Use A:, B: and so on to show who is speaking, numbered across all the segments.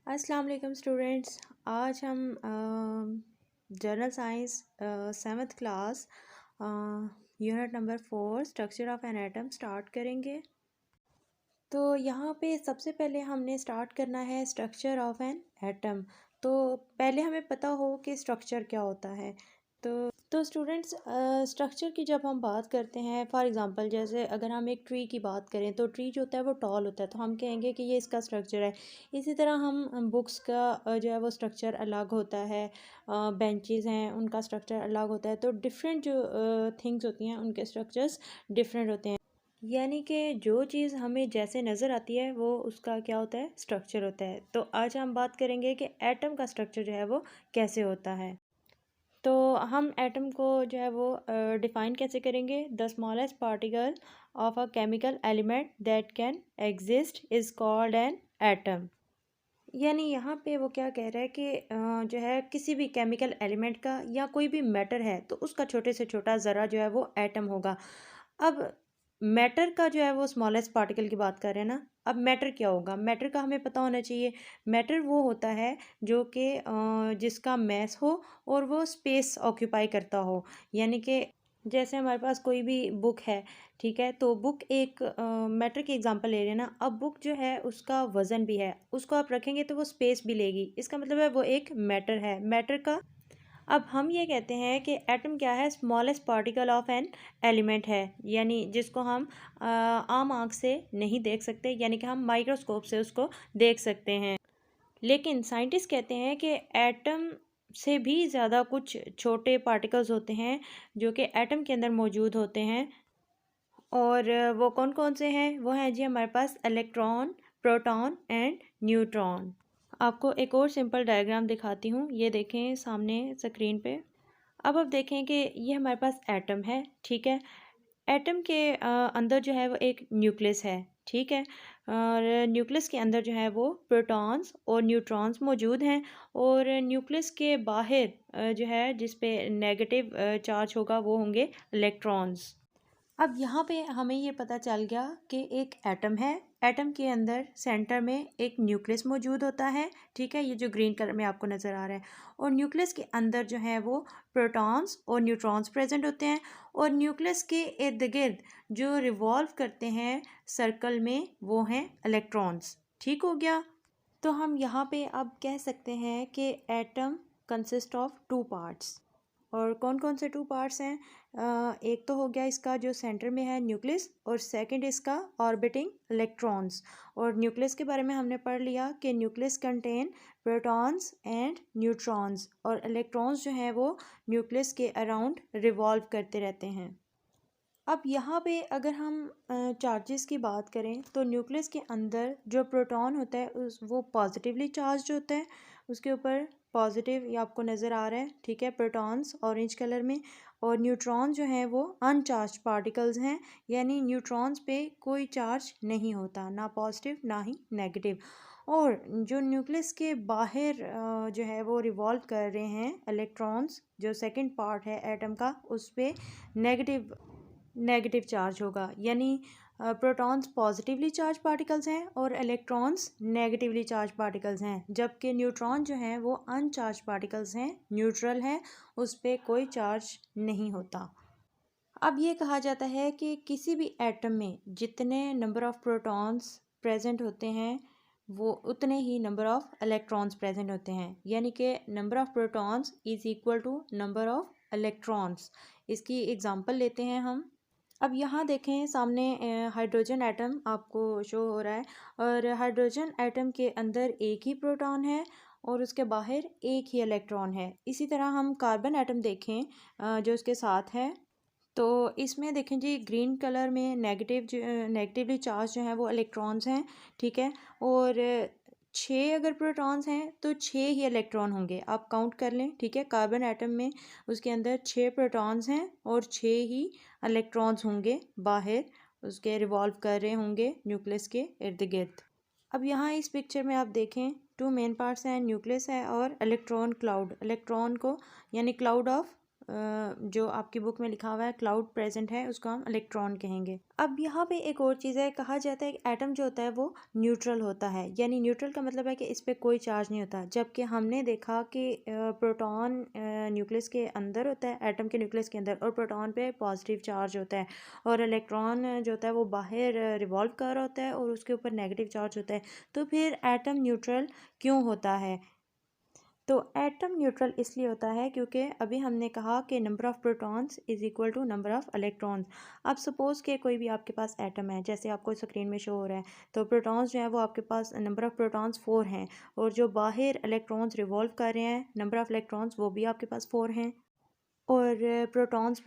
A: अस्सलाम वालेकुम स्टूडेंट्स। आज हम general science 7th class unit number 4 structure of an atom start करेंगे। तो यहाँ पे सबसे पहले हमने स्टार्ट करना है स्ट्रक्चर ऑफ एन एटम। तो पहले हमें पता हो कि स्ट्रक्चर क्या होता है। तो स्टूडेंट्स, स्ट्रक्चर की जब हम बात करते हैं, फॉर एग्जांपल जैसे अगर हम एक ट्री की बात करें तो ट्री जो होता है वो टॉल होता है, तो हम कहेंगे कि ये इसका स्ट्रक्चर है। इसी तरह हम बुक्स का जो है वो स्ट्रक्चर अलग होता है, बेंचेस हैं उनका स्ट्रक्चर अलग होता है। तो डिफरेंट जो थिंग्स होती हैं उनके स्ट्रक्चर्स डिफरेंट होते हैं। यानी कि जो चीज़ हमें जैसे नज़र आती है वो उसका क्या होता है, स्ट्रक्चर होता है। तो आज हम बात करेंगे कि एटम का स्ट्रक्चर जो है वो कैसे होता है। तो हम एटम को जो है वो डिफ़ाइन कैसे करेंगे। The smallest particle of a chemical element that can exist is called an atom. यानी यहाँ पे वो क्या कह रहा है कि जो है किसी भी केमिकल एलिमेंट का या कोई भी मैटर है तो उसका छोटे से छोटा ज़रा जो है वो एटम होगा। अब मैटर का जो है वो स्मॉलेस्ट पार्टिकल की बात कर रहे हैं ना। अब मैटर क्या होगा, मैटर का हमें पता होना चाहिए। मैटर वो होता है जो कि जिसका मैस हो और वो स्पेस ऑक्यूपाई करता हो। यानी कि जैसे हमारे पास कोई भी बुक है, ठीक है, तो बुक एक मैटर की एग्जांपल ले रहे हैं ना। अब बुक जो है उसका वज़न भी है, उसको आप रखेंगे तो वो स्पेस भी लेगी, इसका मतलब है वो एक मैटर है। मैटर का अब हम ये कहते हैं कि एटम क्या है, smallest particle of an element है, यानी जिसको हम आम आँख से नहीं देख सकते, यानी कि हम माइक्रोस्कोप से उसको देख सकते हैं। लेकिन साइंटिस्ट कहते हैं कि एटम से भी ज़्यादा कुछ छोटे पार्टिकल्स होते हैं जो कि एटम के अंदर मौजूद होते हैं। और वो कौन कौन से हैं, वो हैं जी हमारे पास इलेक्ट्रॉन, प्रोटॉन एंड न्यूट्रॉन। आपको एक और सिंपल डायग्राम दिखाती हूँ, ये देखें सामने स्क्रीन पे। अब आप देखें कि ये हमारे पास एटम है, ठीक है। एटम के अंदर जो है वो एक न्यूक्लियस है, ठीक है। और न्यूक्लियस के अंदर जो है वो प्रोटॉन्स और न्यूट्रॉन्स मौजूद हैं। और न्यूक्लियस के बाहर जो है जिस पे नेगेटिव चार्ज होगा वो होंगे इलेक्ट्रॉन्स। अब यहाँ पे हमें ये पता चल गया कि एक एटम है, एटम के अंदर सेंटर में एक न्यूक्लियस मौजूद होता है, ठीक है, ये जो ग्रीन कलर में आपको नज़र आ रहा है। और न्यूक्लियस के अंदर जो है वो प्रोटॉन्स और न्यूट्रॉन्स प्रेजेंट होते हैं। और न्यूक्लियस के इर्द गिर्द जो रिवॉल्व करते हैं सर्कल में वो हैं इलेक्ट्रॉन्स। ठीक हो गया। तो हम यहाँ पे अब कह सकते हैं कि atom consist of two parts. और कौन कौन से टू पार्ट्स हैं, एक तो हो गया इसका जो सेंटर में है न्यूक्लियस, और सेकंड इसका ऑर्बिटिंग इलेक्ट्रॉन्स। और न्यूक्लियस के बारे में हमने पढ़ लिया कि nucleus contain protons and neutrons, और इलेक्ट्रॉन्स जो हैं वो न्यूक्लियस के अराउंड रिवॉल्व करते रहते हैं। अब यहाँ पे अगर हम चार्जेस की बात करें तो न्यूक्लियस के अंदर जो प्रोटॉन होता है वो पॉजिटिवली चार्ज होता है, उसके ऊपर पॉजिटिव ये आपको नज़र आ रहा है, ठीक है, प्रोटॉन्स ऑरेंज कलर में। और न्यूट्रॉन जो हैं वो अनचार्ज पार्टिकल्स हैं, यानी न्यूट्रॉन्स पे कोई चार्ज नहीं होता, ना पॉजिटिव ना ही नेगेटिव। और जो न्यूक्लियस के बाहर जो है वो रिवॉल्व कर रहे हैं इलेक्ट्रॉन्स, जो सेकंड पार्ट है एटम का, उस पर नेगेटिव नेगेटिव चार्ज होगा। यानी प्रोटॉन्स पॉजिटिवली चार्ज पार्टिकल्स हैं और इलेक्ट्रॉन्स नेगेटिवली चार्ज पार्टिकल्स हैं, जबकि न्यूट्रॉन जो हैं वो अनचार्ज पार्टिकल्स हैं, न्यूट्रल हैं, उस पर कोई चार्ज नहीं होता। अब ये कहा जाता है कि किसी भी एटम में जितने नंबर ऑफ प्रोटॉन्स प्रेजेंट होते हैं वो उतने ही नंबर ऑफ इलेक्ट्रॉन्स प्रेजेंट होते हैं, यानी कि number of protons is equal to number of electrons. इसकी एग्जांपल लेते हैं हम। अब यहाँ देखें सामने हाइड्रोजन एटम आपको शो हो रहा है, और हाइड्रोजन एटम के अंदर एक ही प्रोटॉन है और उसके बाहर एक ही इलेक्ट्रॉन है। इसी तरह हम कार्बन एटम देखें जो उसके साथ है, तो इसमें देखें जी ग्रीन कलर में नेगेटिवली चार्ज जो है वो इलेक्ट्रॉन्स हैं, ठीक है। और छः अगर प्रोटॉन्स हैं तो छः ही इलेक्ट्रॉन होंगे, आप काउंट कर लें, ठीक है। कार्बन एटम में उसके अंदर छः प्रोटॉन्स हैं और छः ही इलेक्ट्रॉन्स होंगे बाहर, उसके रिवॉल्व कर रहे होंगे न्यूक्लियस के इर्द गिर्द। अब यहाँ इस पिक्चर में आप देखें टू मेन पार्ट्स हैं, न्यूक्लियस है और इलेक्ट्रॉन क्लाउड, इलेक्ट्रॉन को यानी क्लाउड ऑफ जो आपकी बुक में लिखा हुआ है क्लाउड प्रेजेंट है उसको हम इलेक्ट्रॉन कहेंगे। अब यहाँ पे एक और चीज़ है, कहा जाता है कि एटम जो होता है वो न्यूट्रल होता है, यानी न्यूट्रल का मतलब है कि इस पर कोई चार्ज नहीं होता, जबकि हमने देखा कि प्रोटॉन न्यूक्लियस के अंदर होता है, एटम के न्यूक्लियस के अंदर, और प्रोटॉन पे पॉजिटिव चार्ज होता है, और इलेक्ट्रॉन जो होता है वो बाहर रिवॉल्व कर रहा होता है और उसके ऊपर नेगेटिव चार्ज होता है। तो फिर एटम न्यूट्रल क्यों होता है? तो एटम न्यूट्रल इसलिए होता है क्योंकि अभी हमने कहा कि number of protons is equal to number of electrons. अब सपोज़ कि कोई भी आपके पास एटम है, जैसे आपको स्क्रीन में शो हो रहा है, तो प्रोटॉन्स जो है वो आपके पास नंबर ऑफ़ प्रोटॉन्स 4 हैं, और जो बाहर इलेक्ट्रॉन्स रिवॉल्व कर रहे हैं, नंबर ऑफ़ इलेक्ट्रॉन्स वो भी आपके पास 4 हैं। और प्रोटॉन्स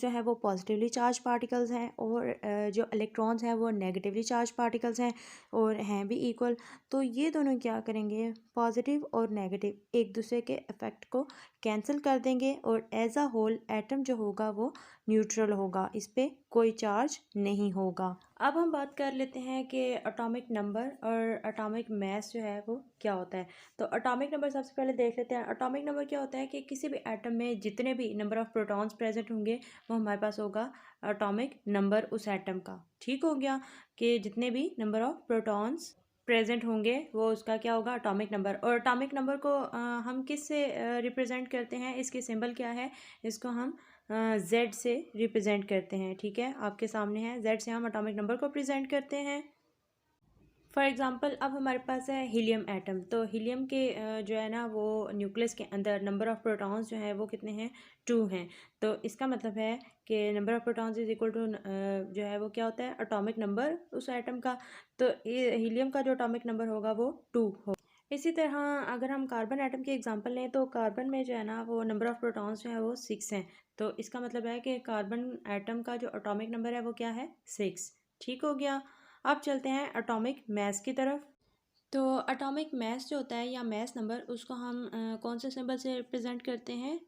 A: जो है वो पॉजिटिवली चार्ज पार्टिकल्स हैं, और जो इलेक्ट्रॉन्स हैं वो नेगेटिवली चार्ज पार्टिकल्स हैं, और हैं भी इक्वल। तो ये दोनों क्या करेंगे, पॉजिटिव और नेगेटिव एक दूसरे के इफ़ेक्ट को कैंसिल कर देंगे, और एज अ होल एटम जो होगा वो न्यूट्रल होगा, इस पर कोई चार्ज नहीं होगा। अब हम बात कर लेते हैं कि एटॉमिक नंबर और एटॉमिक मास जो है वो क्या होता है। तो एटॉमिक नंबर सबसे पहले देख लेते हैं। एटॉमिक नंबर क्या होता है कि किसी भी एटम में जितने भी नंबर ऑफ़ प्रोटॉन्स प्रेजेंट होंगे वो हमारे पास होगा एटॉमिक नंबर उस एटम का। ठीक हो गया, कि जितने भी नंबर ऑफ़ प्रोटॉन्स प्रेजेंट होंगे वो उसका क्या होगा, एटॉमिक नंबर। और एटॉमिक नंबर को हम किस से रिप्रेजेंट करते हैं, इसकी सिंबल क्या है, इसको हम जेड से रिप्रेजेंट करते हैं। ठीक है, आपके सामने है, जेड से हम एटॉमिक नंबर को प्रेजेंट करते हैं। फॉर एग्ज़ाम्पल अब हमारे पास है हीलियम एटम। तो हीलियम के जो है ना वो न्यूक्लियस के अंदर नंबर ऑफ़ प्रोटॉन्स जो है वो कितने हैं, 2 हैं। तो इसका मतलब है कि number of protons is equal to जो है वो क्या होता है, एटॉमिक नंबर उस एटम का। तो ये हीलियम का जो एटॉमिक नंबर होगा वो 2 हो। इसी तरह अगर हम कार्बन एटम की एग्जांपल लें, तो कार्बन में जो है ना वो नंबर ऑफ़ प्रोटॉन्स जो है वो 6 हैं। तो इसका मतलब है कि कार्बन एटम का जो एटॉमिक नंबर है वो क्या है, 6। ठीक हो गया। अब चलते हैं एटॉमिक मास की तरफ। तो एटॉमिक मास जो होता है या मास नंबर, उसको हम कौन से सिंबल से रिप्रेजेंट करते हैं,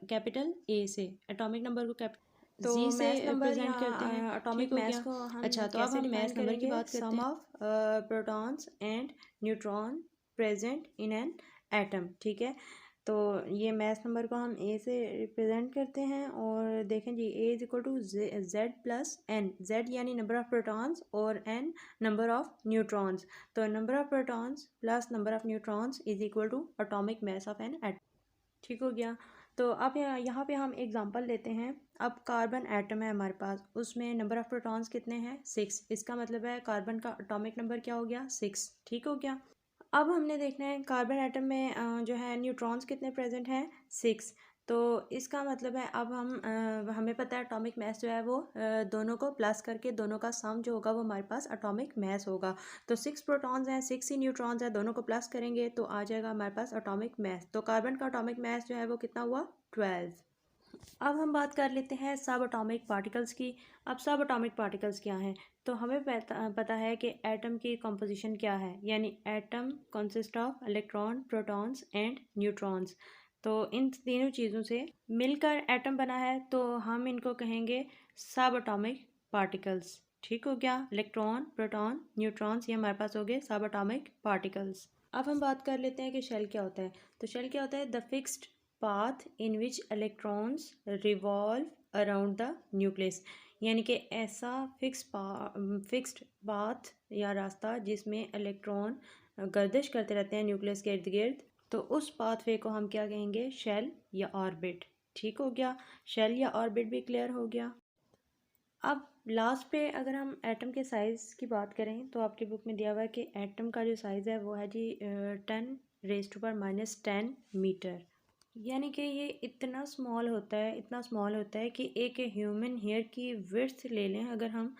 A: कैपिटल ए से। एटॉमिक नंबर को कैपिटल
B: तो
A: जी से
B: मैथ नंबर या
A: प्रेजेंट करते हैं।
B: एटॉमिक
A: ठीक हो
B: मैथ
A: गया।
B: को हम
A: अच्छा, तो अब
B: कैसे
A: हम
B: डिफाइन
A: मास नंबर की
B: करेंगे,
A: बात करते
B: सम
A: हैं।
B: Of
A: protons and neutron present in an atom. ठीक है, तो ये मास नंबर को हम ए से रिप्रेजेंट करते हैं, और देखें जी, A is equal to Z plus N. Z यानी नंबर ऑफ़ प्रोटॉन्स और एन नंबर ऑफ़ न्यूट्रॉन्स। तो number of protons plus number of neutrons is equal to atomic mass of an atom. ठीक हो गया। तो अब यहाँ पे हम एग्जांपल लेते हैं। अब कार्बन एटम है हमारे पास, उसमें नंबर ऑफ़ प्रोटॉन्स कितने हैं, 6। इसका मतलब है कार्बन का एटॉमिक नंबर क्या हो गया, 6। ठीक हो गया। अब हमने देखना है कार्बन एटम में जो है न्यूट्रॉन्स कितने प्रेजेंट हैं, 6। तो इसका मतलब है अब हमें पता है एटॉमिक मास जो है वो दोनों को प्लस करके दोनों का सम जो होगा वो हमारे पास एटॉमिक मास होगा। तो 6 प्रोटॉन्स हैं, 6 ही न्यूट्रॉन्स हैं, दोनों को प्लस करेंगे तो आ जाएगा हमारे पास एटॉमिक मास। तो कार्बन का एटॉमिक मास जो है वो कितना हुआ, 12। अब हम बात कर लेते हैं सब एटॉमिक पार्टिकल्स की। अब सब एटॉमिक पार्टिकल्स क्या हैं, तो हमें पता है कि एटम की कंपोजिशन क्या है, यानी atom consist of electron, protons and neutrons. तो इन तीनों चीज़ों से मिलकर एटम बना है, तो हम इनको कहेंगे सब एटॉमिक पार्टिकल्स। ठीक हो गया, इलेक्ट्रॉन, प्रोटॉन, न्यूट्रॉन्स, ये हमारे पास हो गए सब एटॉमिक पार्टिकल्स। अब हम बात कर लेते हैं कि शेल क्या होता है। तो शेल क्या होता है, the fixed path in which electrons revolve around the nucleus. यानी कि ऐसा फिक्स्ड पाथ या रास्ता जिसमें इलेक्ट्रॉन गर्दिश करते रहते हैं न्यूक्लियस के इर्द गिर्द, तो उस पाथवे को हम क्या कहेंगे, शेल या ऑर्बिट। ठीक हो गया, शेल या ऑर्बिट भी क्लियर हो गया। अब लास्ट पे अगर हम एटम के साइज़ की बात करें, तो आपकी बुक में दिया हुआ है कि एटम का जो साइज़ है वो है जी 10⁻⁻10 मीटर। यानी कि ये इतना स्मॉल होता है, इतना स्मॉल होता है कि एक ह्यूमन हेयर की विड्थ ले लें अगर हम,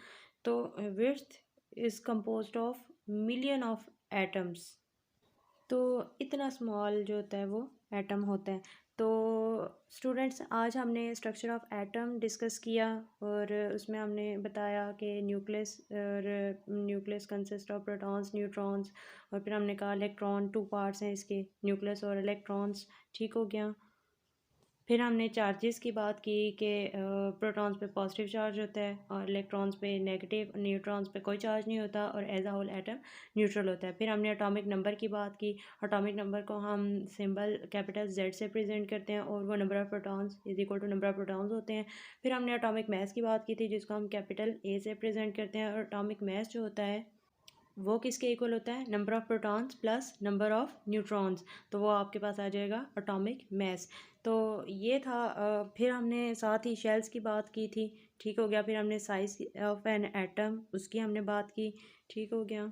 A: तो width is composed of million of atoms. तो इतना स्मॉल जो होता है वो एटम होता है। तो स्टूडेंट्स, आज हमने स्ट्रक्चर ऑफ एटम डिस्कस किया, और उसमें हमने बताया कि nucleus consist of protons, neutrons, और फिर हमने कहा इलेक्ट्रॉन 2 पार्ट्स हैं इसके, न्यूक्लियस और इलेक्ट्रॉन्स। ठीक हो गया। फिर हमने चार्जेस की बात की कि प्रोटॉन्स पे पॉजिटिव चार्ज होता है और इलेक्ट्रॉन्स पे नेगेटिव, न्यूट्रॉन्स पे कोई चार्ज नहीं होता और as a whole atom neutral होता है। फिर हमने एटॉमिक नंबर की बात की। एटॉमिक नंबर को हम सिंबल कैपिटल Z से प्रेजेंट करते हैं और वो number of protons is equal to number of protons होते हैं। फिर हमने एटॉमिक मास की बात की थी जिसको हम कैपिटल A से प्रेजेंट करते हैं और एटॉमिक मास जो होता है वो किसके इक्वल होता है, number of protons plus number of neutrons, तो वो आपके पास आ जाएगा एटॉमिक मास। तो ये था। फिर हमने साथ ही शेल्स की बात की थी, ठीक हो गया। फिर हमने साइज ऑफ एन एटम उसकी हमने बात की, ठीक हो गया।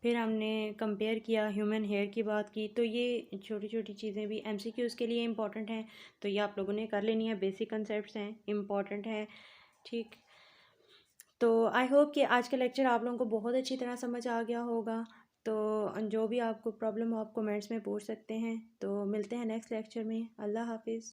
A: फिर हमने कंपेयर किया, ह्यूमन हेयर की बात की। तो ये छोटी छोटी चीज़ें भी MCQs के लिए इम्पॉर्टेंट हैं, तो ये आप लोगों ने कर लेनी है। बेसिक कंसेप्ट्स हैं, इम्पॉर्टेंट हैं, ठीक। तो आई होप कि आज का लेक्चर आप लोगों को बहुत अच्छी तरह समझ आ गया होगा। तो जो भी आपको प्रॉब्लम हो आप कमेंट्स में पूछ सकते हैं। तो मिलते हैं नेक्स्ट लेक्चर में। अल्लाह हाफिज़।